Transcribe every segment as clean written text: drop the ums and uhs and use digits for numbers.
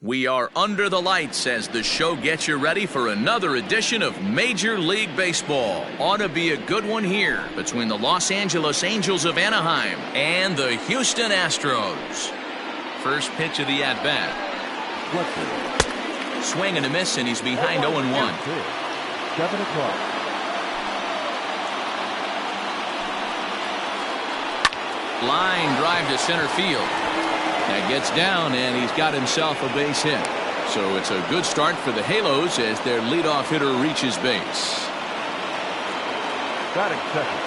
We are under the lights as the show gets you ready for another edition of Major League Baseball. Ought to be a good one here between the Los Angeles Angels of Anaheim and the Houston Astros. First pitch of the at-bat. Swing and a miss, and he's behind 0-1. 7 o'clock. Line drive to center field. That gets down, and he's got himself a base hit. So it's a good start for the Halos as their leadoff hitter reaches base. Batting second,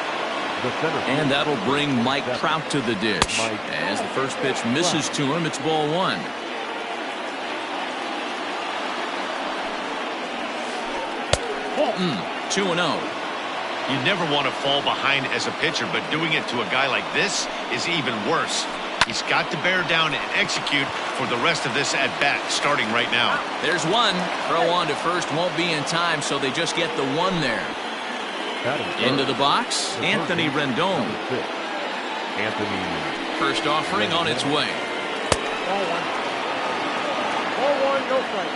the center field. And that'll bring Mike Trout to the dish. As the first pitch misses to him, it's ball one. Bolton, 2-0. You never want to fall behind as a pitcher, but doing it to a guy like this is even worse. He's got to bear down and execute for the rest of this at-bat, starting right now. There's one. Throw on to first won't be in time, so they just get the one there. Into the box, Anthony Rendon. First offering on its way. Ball one, no strike.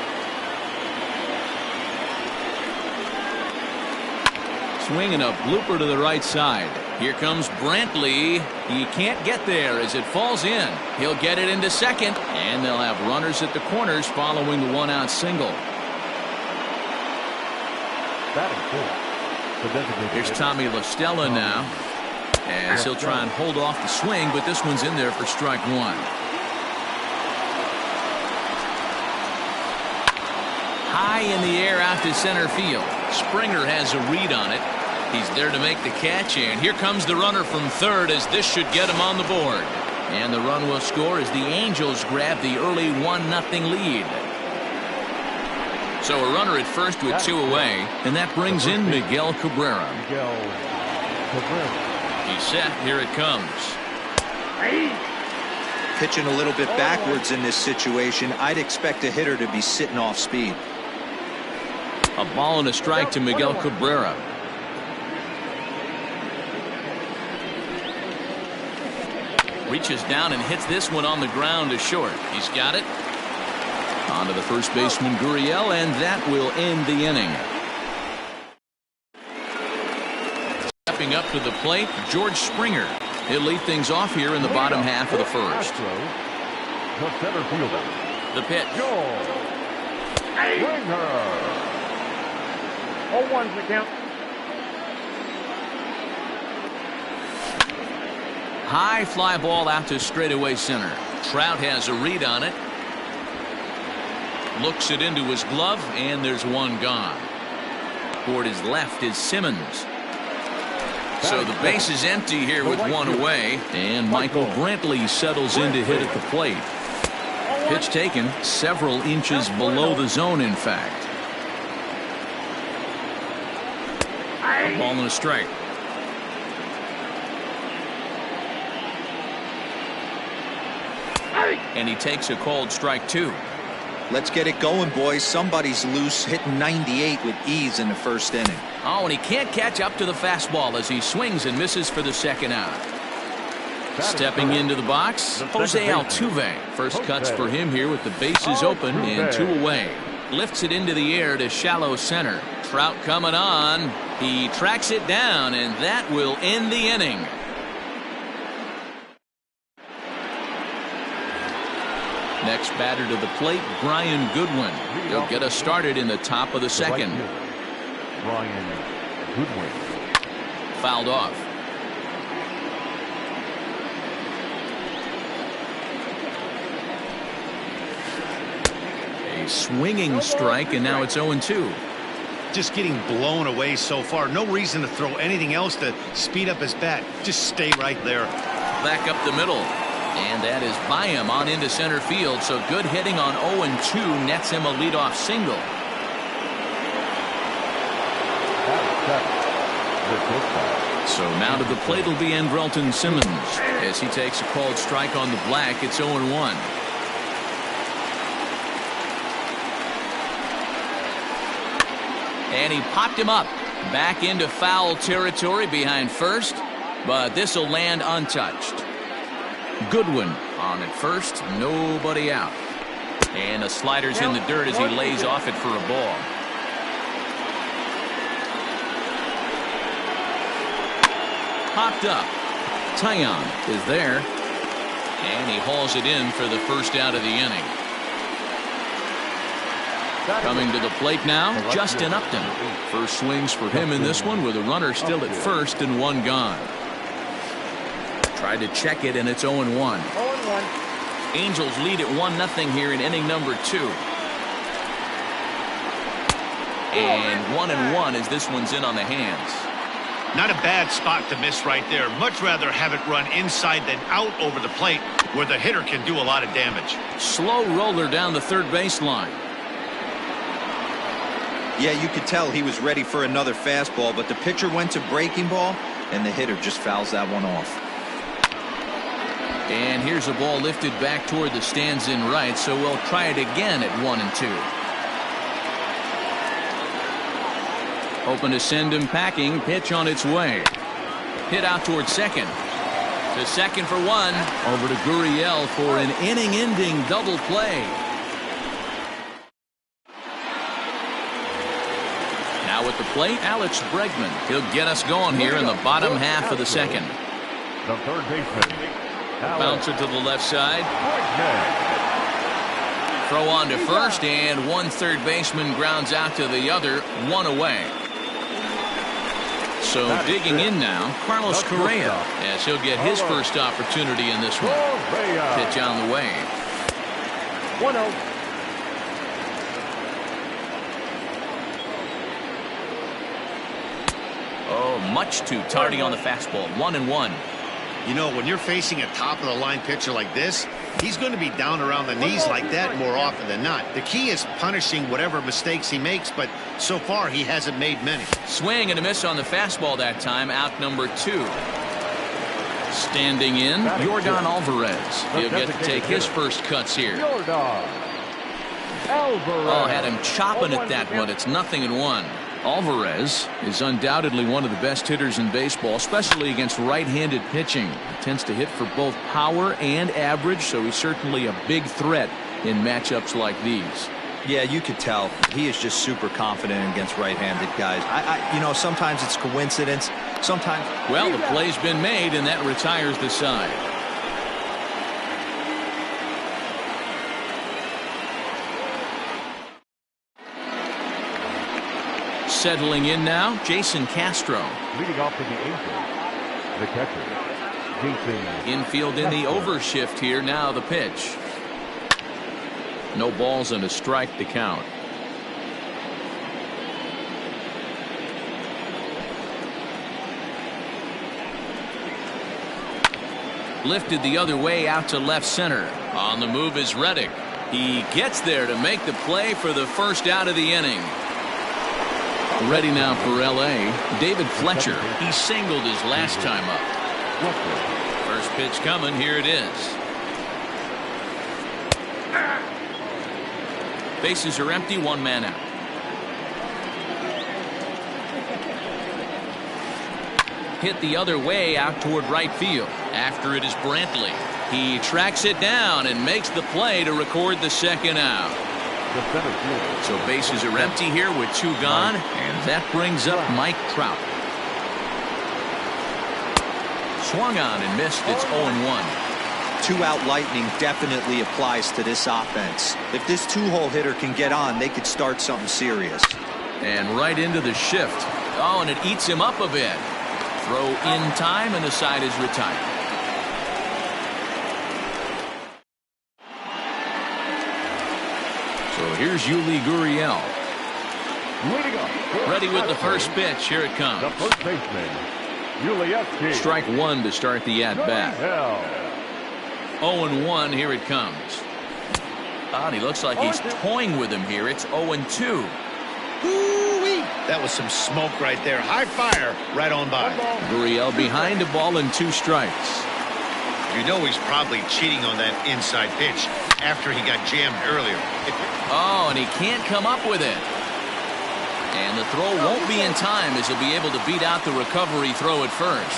Swinging a blooper to the right side. Here comes Brantley. He can't get there as it falls in. He'll get it into second, and they'll have runners at the corners following the one-out single. Here's Tommy La Stella now, as he'll try and hold off the swing, but this one's in there for strike one. High in the air out to center field. Springer has a read on it. He's there to make the catch, and here comes the runner from third as this should get him on the board. And the run will score as the Angels grab the early 1-0 lead. So a runner at first with two away, and that brings in Miguel Cabrera. He's set. Here it comes. Pitching a little bit backwards in this situation. I'd expect a hitter to be sitting off speed. A ball and a strike to Miguel Cabrera. Reaches down and hits this one on the ground to short. He's got it. On to the first baseman, Gurriel, and that will end the inning. Stepping up to the plate, George Springer. He'll lead things off here in the bottom half of the first. The pitch. 0-1's the count. High fly ball out to straightaway center. Trout has a read on it. Looks it into his glove, and there's one gone. Toward his left is Simmons. So the base is empty here with one away, and Michael Brantley settles in to hit at the plate. Pitch taken several inches below the zone, in fact. A ball and a strike. And he takes a called strike two. Let's get it going, boys. Somebody's loose, hitting 98 with ease in the first inning. Oh, and he can't catch up to the fastball as he swings and misses for the second out. Stepping into the box, Jose Altuve. First cuts for him here with the bases open and two away. Lifts it into the air to shallow center. Trout coming on. He tracks it down, and that will end the inning. Next batter to the plate, Brian Goodwin. He'll get us started in the top of the second. Brian Goodwin. Fouled off. A swinging strike, and now it's 0-2. Just getting blown away so far. No reason to throw anything else to speed up his bat. Just stay right there. Back up the middle. And that is by him on into center field. So good hitting on 0-2 nets him a leadoff single. So now to the plate will be Andrelton Simmons as he takes a called strike on the black. It's 0-1. And he popped him up back into foul territory behind first, but this will land untouched. Goodwin on at first, nobody out. And the slider's in the dirt as he lays off it for a ball. Popped up. Tyon is there. And he hauls it in for the first out of the inning. Coming to the plate now, Justin Upton. First swings for him in this one with a runner still at first and one gone. Tried to check it, and it's 0-1. 0-1. Angels lead at 1-0 here in inning number 2. And 1-1 as this one's in on the hands. Not a bad spot to miss right there. Much rather have it run inside than out over the plate where the hitter can do a lot of damage. Slow roller down the third baseline. Yeah, you could tell he was ready for another fastball, but the pitcher went to breaking ball, and the hitter just fouls that one off. And here's a ball lifted back toward the stands in right, so we'll try it again at 1-2. Hoping to send him packing. Pitch on its way. Hit out toward second. To second for one. Over to Gurriel for an inning-ending double play. Now at the plate, Alex Bregman. He'll get us going here in the bottom half of the second. The third baseman. Bouncer to the left side. Throw on to first, and one third baseman grounds out to the other, one away. So digging in now, Carlos Correa, as he'll get his first opportunity in this one. Pitch on the way. 1-0. Oh, much too tardy on the fastball. 1-1. You know, when you're facing a top-of-the-line pitcher like this, he's going to be down around the knees like that more often than not. The key is punishing whatever mistakes he makes, but so far he hasn't made many. Swing and a miss on the fastball that time, out number 2. Standing in, Yordan Alvarez. He'll get to take his first cuts here. Yordan Alvarez. Oh, had him chopping at that one. It's 0-1. Alvarez is undoubtedly one of the best hitters in baseball, especially against right-handed pitching. He tends to hit for both power and average, so he's certainly a big threat in matchups like these. Yeah, you could tell. He is just super confident against right-handed guys. You know, sometimes it's coincidence. Sometimes. Well, the play's been made, and that retires the side. Settling in now, Jason Castro. Leading off for the Angels, the catcher, Jason. Infield in the overshift here. Now the pitch. No balls and a strike to count. Lifted the other way out to left center. On the move is Reddick. He gets there to make the play for the first out of the inning. Ready now for L.A. David Fletcher. He singled his last time up. First pitch coming. Here it is. Bases are empty. One man out. Hit the other way out toward right field. After it is Brantley. He tracks it down and makes the play to record the second out. So bases are empty here with 2 gone, and that brings up Mike Trout. Swung on and missed. It's 0-1. 2-out lightning definitely applies to this offense. If this 2-hole hitter can get on, they could start something serious. And right into the shift. Oh, and it eats him up a bit. Throw in time, and the side is retired. So here's Yuli Gurriel. Ready with the first pitch. Here it comes. The first baseman, Yuli. Strike 1 to start the at-bat. 0-1. Here it comes. And he looks like he's toying with him here. It's 0-2. That was some smoke right there. High fire right on by. Gurriel behind a ball and 2 strikes. You know he's probably cheating on that inside pitch after he got jammed earlier. Oh, and he can't come up with it. And the throw won't be in time as he'll be able to beat out the recovery throw at first.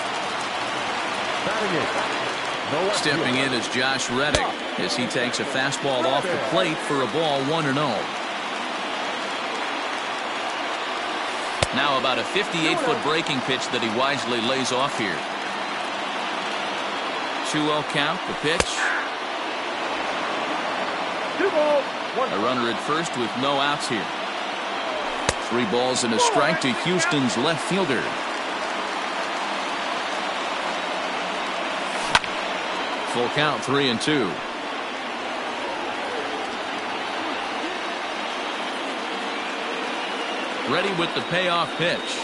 Stepping in is Josh Reddick. as he takes a fastball off the plate for a ball 1-0. Now about a 58-foot breaking pitch that he wisely lays off here. 2-0 count, the pitch. A runner at first with no outs here. 3 balls and a strike to Houston's left fielder. Full count, 3-2. Ready with the payoff pitch.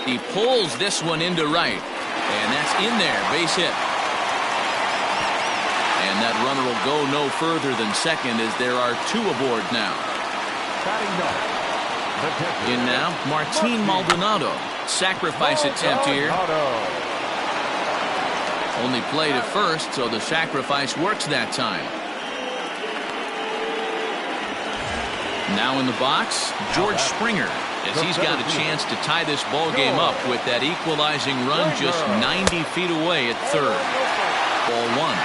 He pulls this one into right, and that's in there, base hit. And that runner will go no further than second as there are 2 aboard now. In now, Martin Maldonado. Sacrifice attempt here. Only played at first, so the sacrifice works that time. Now in the box, George Springer, as he's got a chance to tie this ball game up with that equalizing run just 90 feet away at third. Ball 1.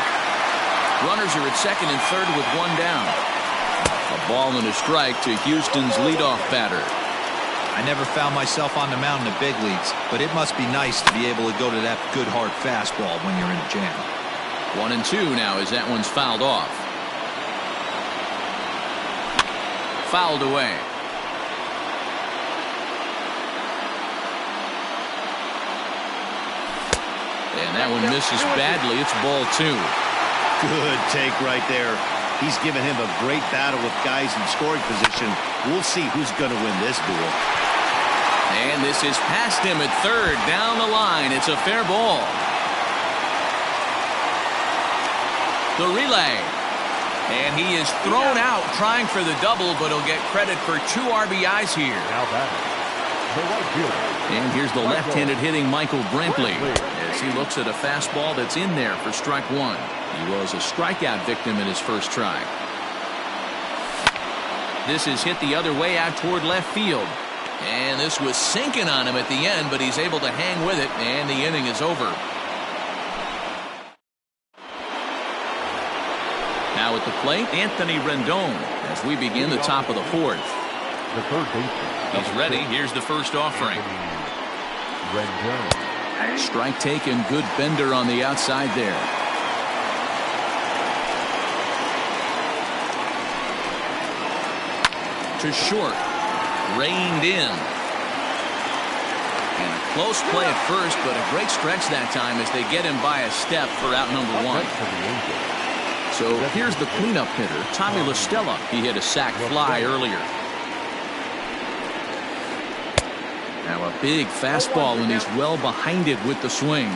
Runners are at second and third with 1 down. A ball and a strike to Houston's leadoff batter. I never found myself on the mound in the big leagues, but it must be nice to be able to go to that good hard fastball when you're in a jam. 1-2 now as that one's fouled off. Fouled away. And that one misses badly. It's ball 2. Good take right there. He's given him a great battle with guys in scoring position. We'll see who's going to win this duel. And this is past him at third, down the line. It's a fair ball. The relay. And he is thrown out trying for the double, but he'll get credit for 2 RBIs here. And here's the left-handed hitting Michael Brantley as he looks at a fastball that's in there for strike 1. He was a strikeout victim in his first try. This is hit the other way out toward left field. And this was sinking on him at the end, but he's able to hang with it, and the inning is over. Now at the plate, Anthony Rendon as we begin the top of the 4th. He's ready. Here's the first offering. Strike taken, good bender on the outside there. To short. Reined in. And a close play at first, but a great stretch that time as they get him by a step for out number 1. So here's the cleanup hitter, Tommy La Stella. He hit a sac fly earlier. Now a big fastball, and he's well behind it with the swing.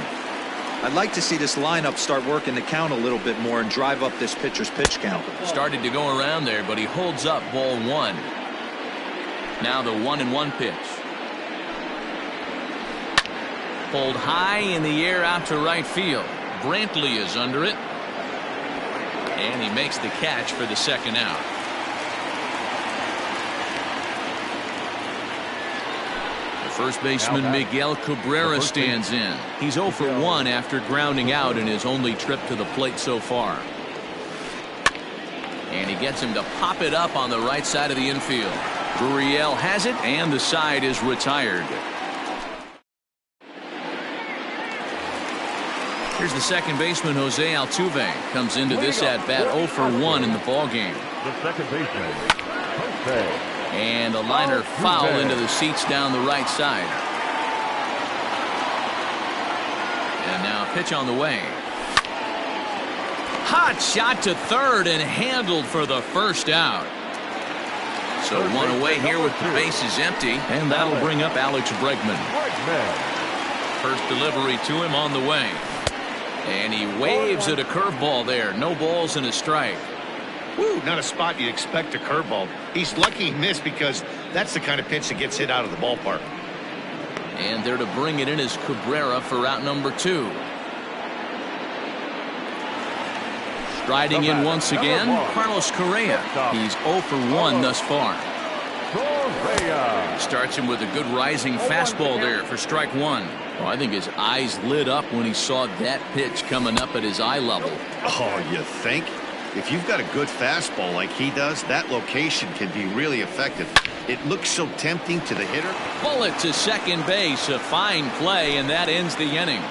I'd like to see this lineup start working the count a little bit more and drive up this pitcher's pitch count. Started to go around there, but he holds up ball 1. Now the 1-1 pitch. Pulled high in the air out to right field. Brantley is under it. And he makes the catch for the second out. The first baseman Miguel Cabrera stands in. He's 0 for 1 after grounding out in his only trip to the plate so far. And he gets him to pop it up on the right side of the infield. Gurriel has it, and the side is retired. Here's the second baseman, Jose Altuve. Comes into this at-bat 0 for 1 in the ballgame. The second baseman, Jose. And a liner foul into the seats down the right side. And now a pitch on the way. Hot shot to third and handled for the first out. So 1 away here with the bases empty, and that'll bring up Alex Bregman. First delivery to him on the way. And he waves at a curveball there. No balls and a strike. Woo, not a spot you'd expect a curveball. He's lucky he missed because that's the kind of pitch that gets hit out of the ballpark. And there to bring it in is Cabrera for out number 2. Striding in once again, Carlos Correa. He's 0 for 1 thus far. Starts him with a good rising fastball there for strike 1. Well, I think his eyes lit up when he saw that pitch coming up at his eye level. Oh, you think? If you've got a good fastball like he does, that location can be really effective. It looks so tempting to the hitter. Bullet to second base, a fine play, and that ends the inning.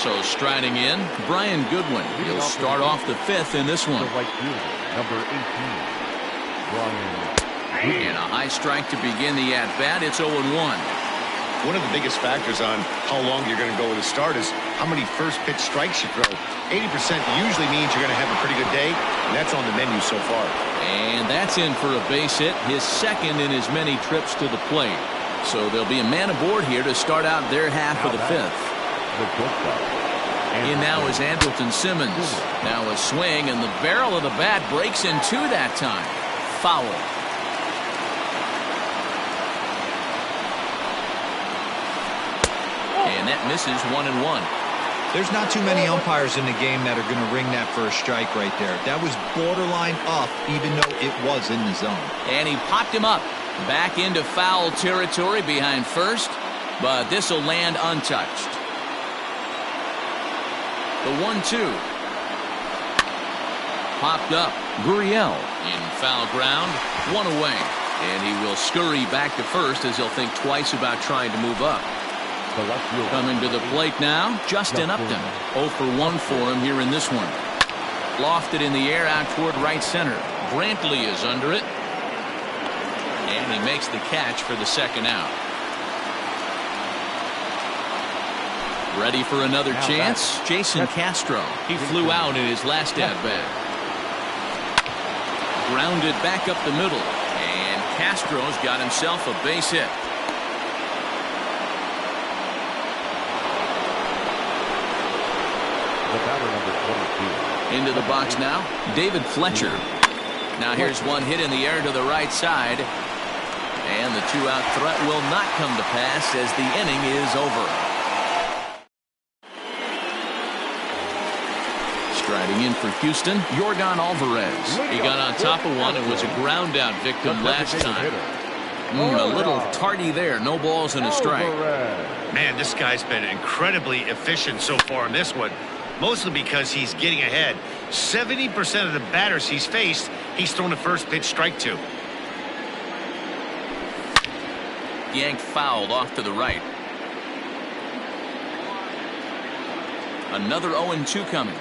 So striding in, Brian Goodwin. He'll start off the fifth in this one. The right fielder, number 18, Brian. And a high strike to begin the at-bat. It's 0-1. One of the biggest factors on how long you're going to go with a start is how many first pitch strikes you throw. 80% usually means you're going to have a pretty good day, and that's on the menu so far. And that's in for a base hit, his second in as many trips to the plate. So there'll be a man aboard here to start out their half of the fifth. In now is Andrelton Simmons. Now a swing, and the barrel of the bat breaks in two that time. Foul. And that misses 1-1. There's not too many umpires in the game that are going to ring that for a strike right there. That was borderline up, even though it was in the zone. And he popped him up. Back into foul territory behind first, but this will land untouched. The 1-2. Popped up. Gurriel in foul ground. One away. And he will scurry back to first as he'll think twice about trying to move up. Coming to the plate now, Justin Upton. 0 for 1 for him here in this one. Lofted in the air out toward right center. Brantley is under it. And he makes the catch for the second out. Ready for another chance? Jason Castro. He flew out in his last at-bat. Grounded back up the middle. And Castro's got himself a base hit. The batter, number 22. Into the box now, David Fletcher. Now here's one hit in the air to the right side. And the two-out threat will not come to pass as the inning is over. Striding in for Houston, Yordan Alvarez. He got on top of one and was a ground-out victim last time. A little tardy there. No balls and a strike. Man, this guy's been incredibly efficient so far in this one. Mostly because he's getting ahead. 70% of the batters he's faced, he's thrown a first pitch strike to. Yanked fouled off to the right. Another 0-2 coming.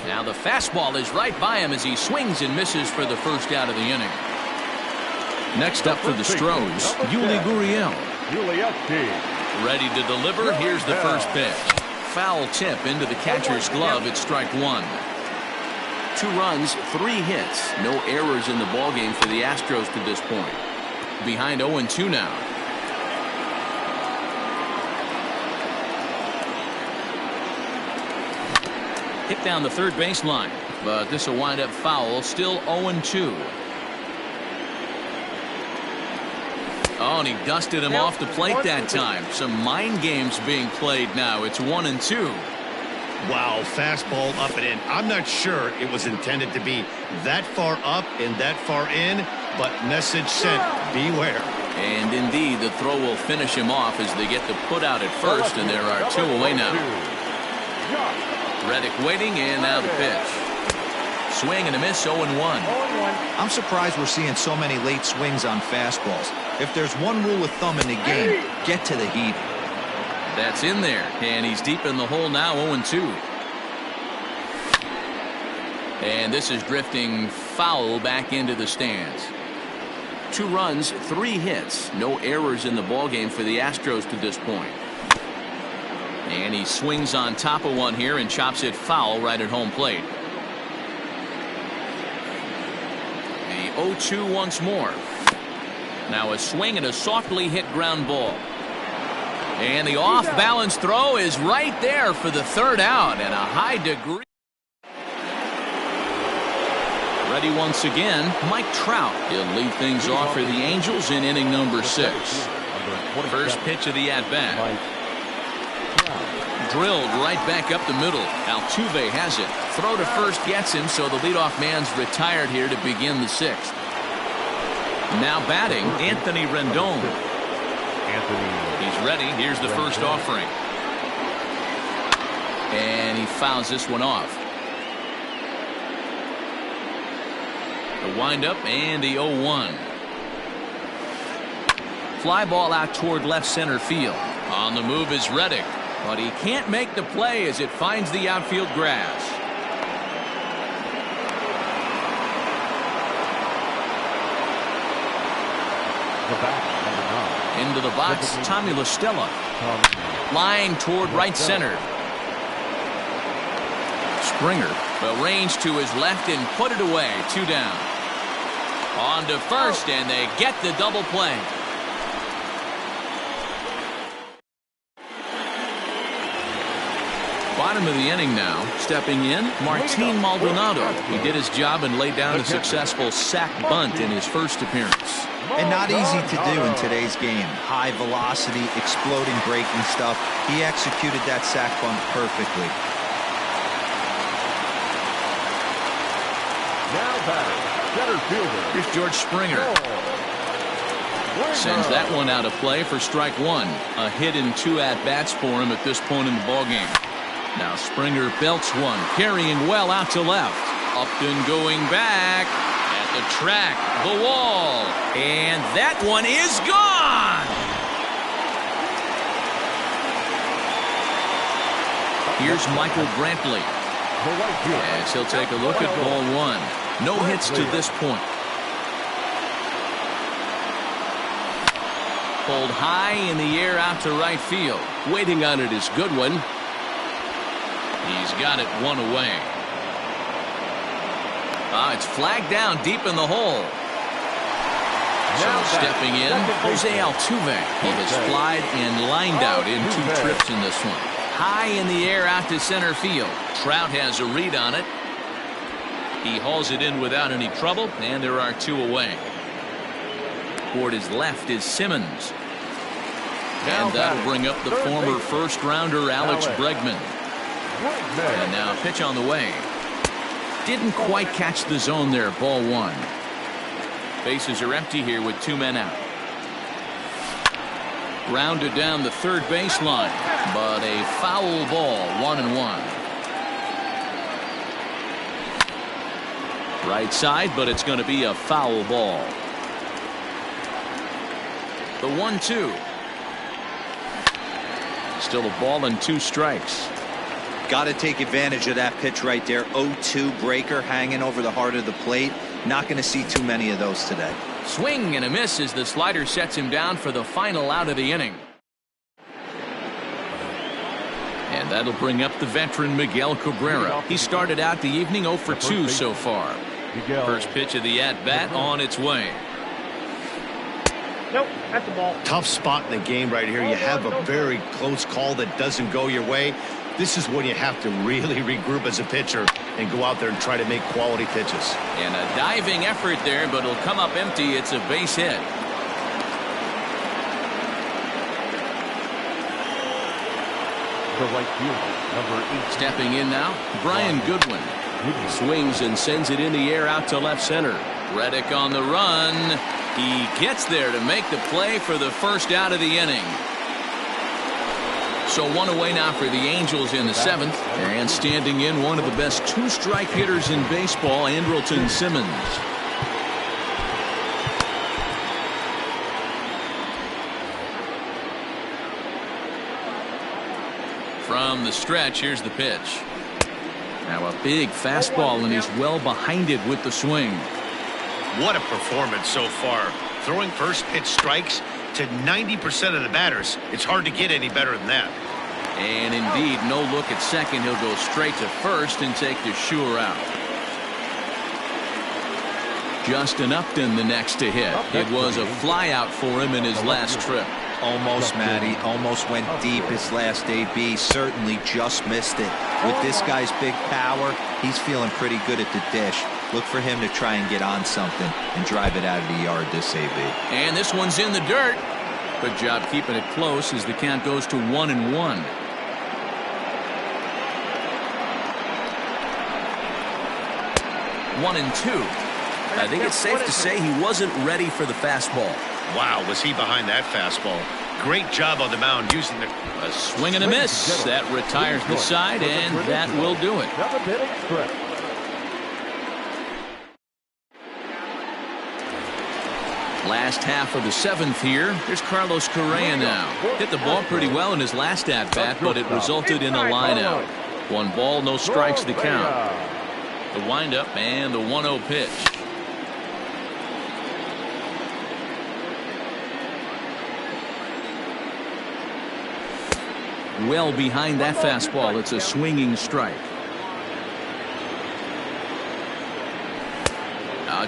Now the fastball is right by him as he swings and misses for the first out of the inning. Next up for the Stros, Yuli Gurriel. Ready to deliver. Here's the first pitch. Foul tip into the catcher's glove. It's strike one. 2 runs, 3 hits. No errors in the ballgame for the Astros to this point. Behind 0-2 now. Hit down the third baseline, but this will wind up foul. Still 0-2. Oh, and he dusted him off the plate that time. Some mind games being played now. It's 1-2. Wow, fastball up and in. I'm not sure it was intended to be that far up and that far in, but message sent, beware. And indeed, the throw will finish him off as they get the put out at first, and there are 2 away now. Reddick waiting, and now the pitch. Swing and a miss, 0-1. I'm surprised we're seeing so many late swings on fastballs. If there's one rule of thumb in the game, get to the heat. That's in there, and he's deep in the hole now, 0-2. And this is drifting foul back into the stands. 2 runs, 3 hits. No errors in the ballgame for the Astros to this point. And he swings on top of one here and chops it foul right at home plate. The 0-2 once more. Now a swing and a softly hit ground ball. And the off-balance throw is right there for the third out, and a high degree. Ready once again, Mike Trout. He'll lead things off for the Angels in inning number 6. First pitch of the at-bat. Drilled right back up the middle. Altuve has it. Throw to first gets him, so the leadoff man's retired here to begin the 6th. Now batting, Anthony Rendon. Anthony. He's ready. Here's the first offering. And he fouls this one off. The windup and the 0-1. Fly ball out toward left center field. On the move is Reddick, but he can't make the play as it finds the outfield grass. Into the box, Tommy La Stella. Line toward right center. Springer arranged to his left and put it away. 2 down. On to first, and they get the double play. Bottom of the inning now. Stepping in, Martin Maldonado. He did his job and laid down a successful sac bunt in his first appearance. And not easy to do in today's game. High velocity, exploding breaking stuff. He executed that sac bunt perfectly. Now batting, center fielder. Here's George Springer. Sends that one out of play for strike 1. A hit and 2 at-bats for him at this point in the ballgame. Now Springer belts one, carrying well out to left. Upton going back. At the track, the wall. And that one is gone. Here's Michael Brantley. As he'll take a look at ball 1. No hits to this point. Pulled high in the air out to right field. Waiting on it is Goodwin. He's got it 1 away. It's flagged down deep in the hole. So stepping in, Jose Altuve. He has flied and lined out in 2 trips in this one. High in the air out to center field. Trout has a read on it. He hauls it in without any trouble, and there are 2 away. Toward his left is Simmons. And that'll bring up the former first-rounder Alex Bregman. And now pitch on the way. Didn't quite catch the zone there. Ball 1. Bases are empty here with 2 men out. Grounded down the third baseline, but a foul ball. 1-1. Right side, but it's going to be a foul ball. The 1-2. Still a ball and 2 strikes. Got to take advantage of that pitch right there. 0-2 breaker hanging over the heart of the plate. Not going to see too many of those today. Swing and a miss as the slider sets him down for the final out of the inning. And that'll bring up the veteran Miguel Cabrera. He started out the evening 0 for 2 so far. First pitch of the at-bat on its way. Nope, that's a ball. Tough spot in the game right here. You have a very close call that doesn't go your way. This is when you have to really regroup as a pitcher and go out there and try to make quality pitches. And a diving effort there, but it'll come up empty. It's a base hit. The right fielder, number 8. Stepping in now, Brian Goodwin. Swings and sends it in the air out to left center. Reddick on the run. He gets there to make the play for the first out of the inning. So 1 away now for the Angels in the 7th. And standing in, one of the best 2-strike hitters in baseball, Andrelton Simmons. From the stretch, here's the pitch. Now a big fastball, and he's well behind it with the swing. What a performance so far. Throwing first pitch strikes to 90% of the batters. It's hard to get any better than that. And indeed, no look at second. He'll go straight to first and take the sure out. Justin Upton the next to hit. It was a fly out for him in his last trip. Almost, Matty. Almost went deep his last AB. Certainly just missed it. With this guy's big power, he's feeling pretty good at the dish. Look for him to try and get on something and drive it out of the yard this AB. And this one's in the dirt. Good job keeping it close as the count goes to 1-1. One and two. I think it's safe to say he wasn't ready for the fastball. Wow, was he behind that fastball. Great job on the mound using the... A swing and a miss. That retires the side, and that will do it. Last half of the seventh here. Here's Carlos Correa now. Hit the ball pretty well in his last at-bat, but it resulted in a line-out. 1 ball, no strikes to count. The windup and the 1-0 pitch. Well behind that fastball. It's a swinging strike.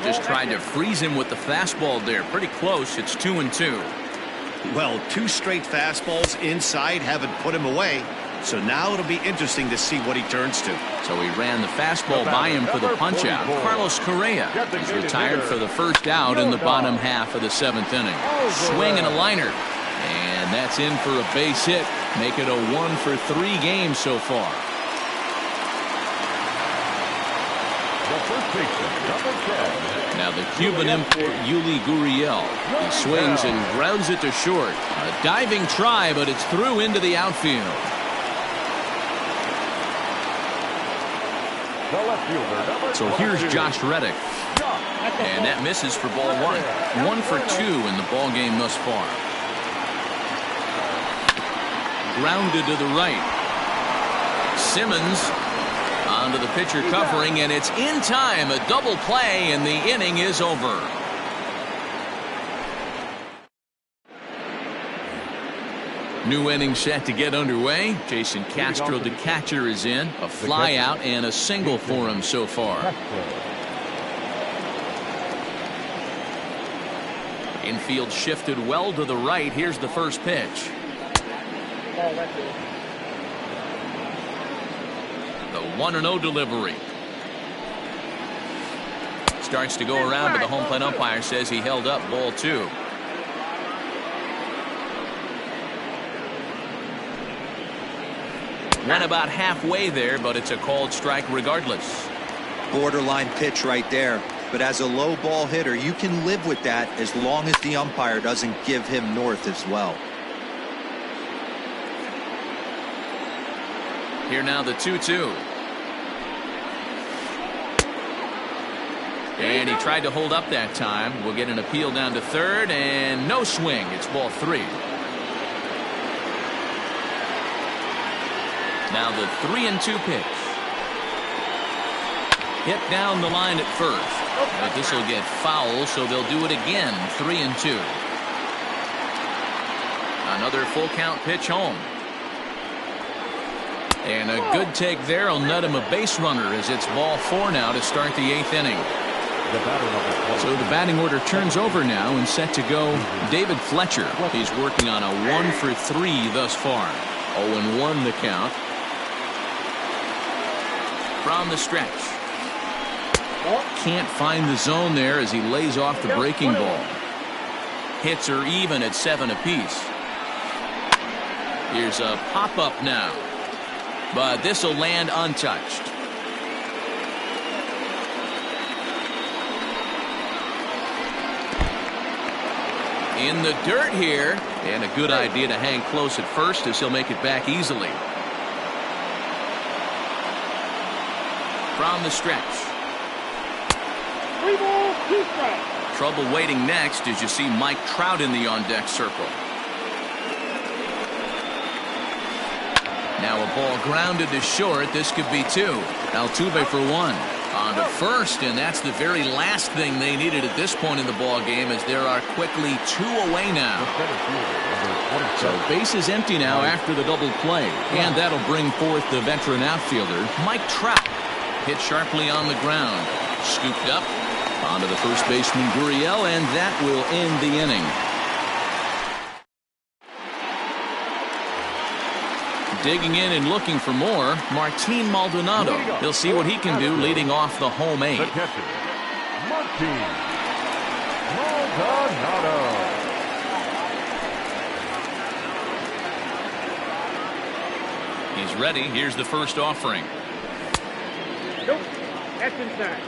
Just tried to freeze him with the fastball there. Pretty close. It's 2-2. Well, 2 straight fastballs inside haven't put him away. So now it'll be interesting to see what he turns to. So he ran the fastball by him for the punch-out. Carlos Correa. He's retired for the first out in the bottom half of the 7th inning. Swing and a liner. And that's in for a base hit. Make it a 1-for-3 game so far. Now the Cuban import, Yuli Gurriel. He swings and grounds it to short. A diving try, but it's through into the outfield. So here's Josh Reddick. And that misses for ball 1. 1 for 2 in the ball game thus far. Grounded to the right. Simmons onto the pitcher covering, and it's in time. A double play, and the inning is over. New inning set to get underway. Jason Castro, the catcher, is in. A fly out and a single for him so far. Infield shifted well to the right. Here's the first pitch. The 1-0 delivery. Starts to go around, but the home plate umpire says he held up ball 2. Went about halfway there, but it's a called strike regardless. Borderline pitch right there. But as a low ball hitter, you can live with that as long as the umpire doesn't give him north as well. Here now the 2-2. And he tried to hold up that time. We'll get an appeal down to third, and no swing. It's ball 3. Now the 3-2 pitch. Hit down the line at first. But this will get foul, so they'll do it again. 3-2. Another full count pitch home. And a good take there will net him a base runner as it's ball 4 now to start the 8th inning. So the batting order turns over now and set to go David Fletcher. He's working on a 1-for-3 thus far. 0-1 the count. From the stretch. Can't find the zone there as he lays off the breaking ball. Hits are even at 7 apiece. Here's a pop-up now. But this will land untouched. In the dirt here, and a good idea to hang close at first as he'll make it back easily. From the stretch. 3 balls, 2 strikes. Trouble waiting next as you see Mike Trout in the on-deck circle. Now a ball grounded to short. This could be 2. Altuve for 1. On to first, and that's the very last thing they needed at this point in the ball game, as there are quickly 2 away now. So base is empty now after the double play, and that'll bring forth the veteran outfielder Mike Trout. Hit sharply on the ground, scooped up onto the first baseman Gurriel, and that will end the inning. Digging in and looking for more, Martin Maldonado. He'll see what he can do leading off the home 8. The catcher, Martin Maldonado. He's ready. Here's the first offering. Nope, that's inside.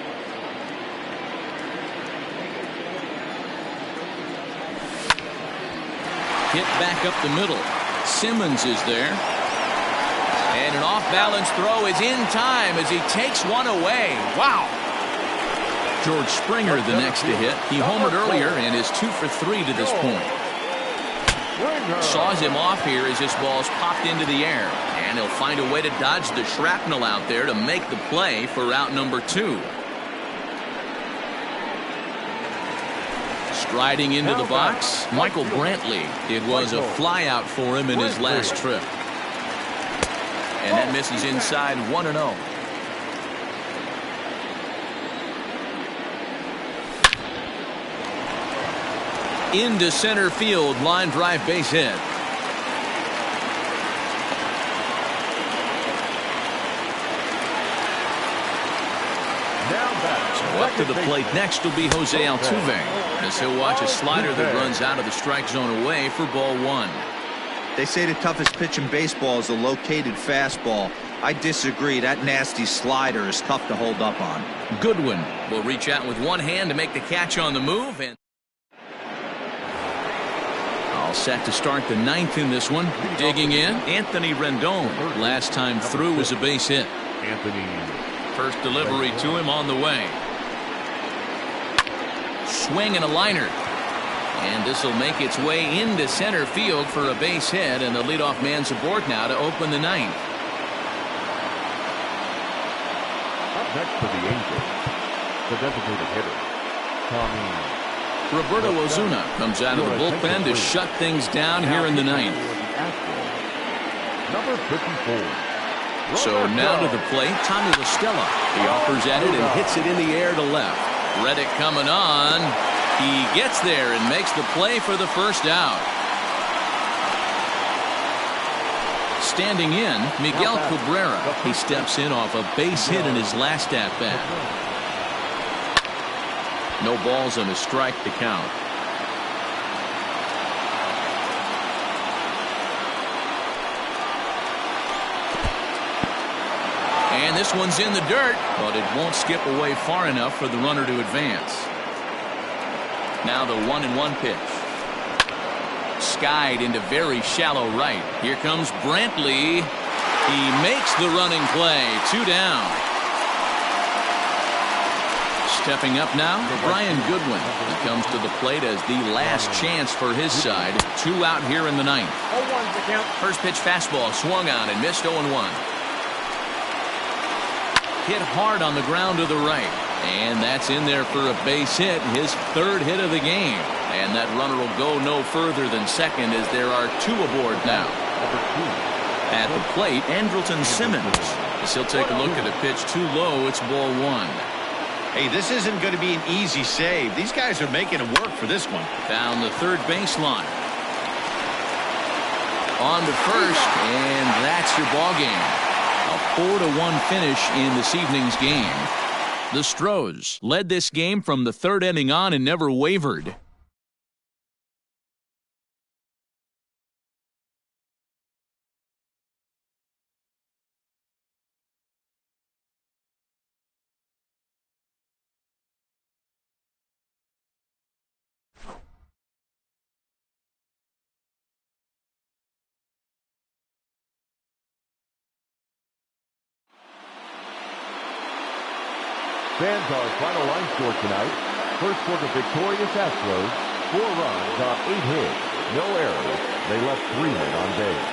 Hit back up the middle. Simmons is there. And an off-balance throw is in time as he takes one away. Wow. George Springer the next to hit. He homered earlier and is 2 for 3 to this point. Saws him off here as this ball's popped into the air. And he'll find a way to dodge the shrapnel out there to make the play for out number 2. Striding into the box, Michael Brantley. It was a flyout for him in his last trip. And that misses inside 1-0. Into center field, line drive base hit. So up to the plate next will be Jose Altuve, as he'll watch a slider that runs out of the strike zone away for ball 1. They say the toughest pitch in baseball is a located fastball. I disagree. That nasty slider is tough to hold up on. Goodwin will reach out with one hand to make the catch on the move. And all set to start the 9th in this one. Digging in, Anthony Rendon. Last time through was a base hit. First delivery to him on the way. Swing and a liner. And this will make its way into center field for a base hit, and the leadoff man's aboard now to open the 9th. Up next for the Angels, the designated hitter, Tommy. Roberto Ozuna comes out of the bullpen to shut things down here in the 9th. Number 54. So now to the plate, Tommy La Stella. He offers at it and hits it in the air to left. Reddick coming on. He gets there and makes the play for the first out. Standing in, Miguel Cabrera. He steps in off a base hit in his last at-bat. No balls and a strike to count. And this one's in the dirt, but it won't skip away far enough for the runner to advance. Now the 1-1 pitch. Skied into very shallow right. Here comes Brantley. He makes the running play. 2 down. Stepping up now, Brian Goodwin. He comes to the plate as the last chance for his side. 2 out here in the 9th. First pitch fastball swung on and missed 0-1. Hit hard on the ground to the right. And that's in there for a base hit, his 3rd hit of the game. And that runner will go no further than second as there are 2 aboard now. At the plate, Andrelton Simmons. As he'll take a look at a pitch too low, it's ball 1. Hey, this isn't going to be an easy save. These guys are making it work for this one. Down the third baseline. On to first, and that's your ball game. A 4-1 finish in this evening's game. The Stros led this game from the 3rd inning on and never wavered. Fans, our final line score tonight. First quarter victorious Astros, 4 runs on 8 hits, no errors. They left 3 men on base.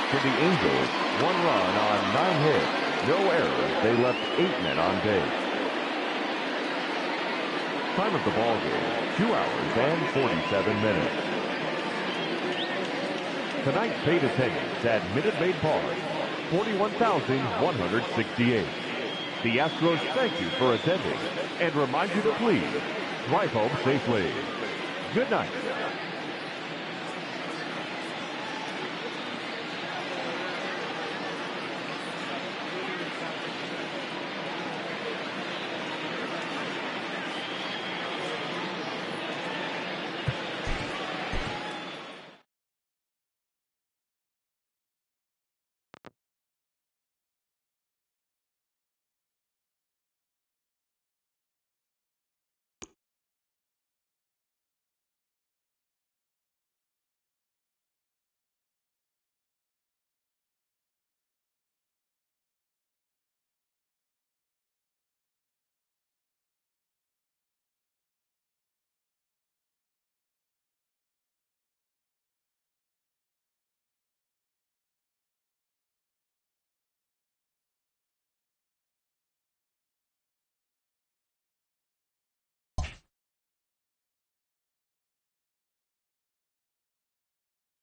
For the Angels, 1 run on 9 hits, no errors. They left 8 men on base. Time of the ball game, 2 hours and 47 minutes. Tonight's paid attendance at Minute Maid Park, 41,168. The Astros thank you for attending and remind you to please drive home safely. Good night.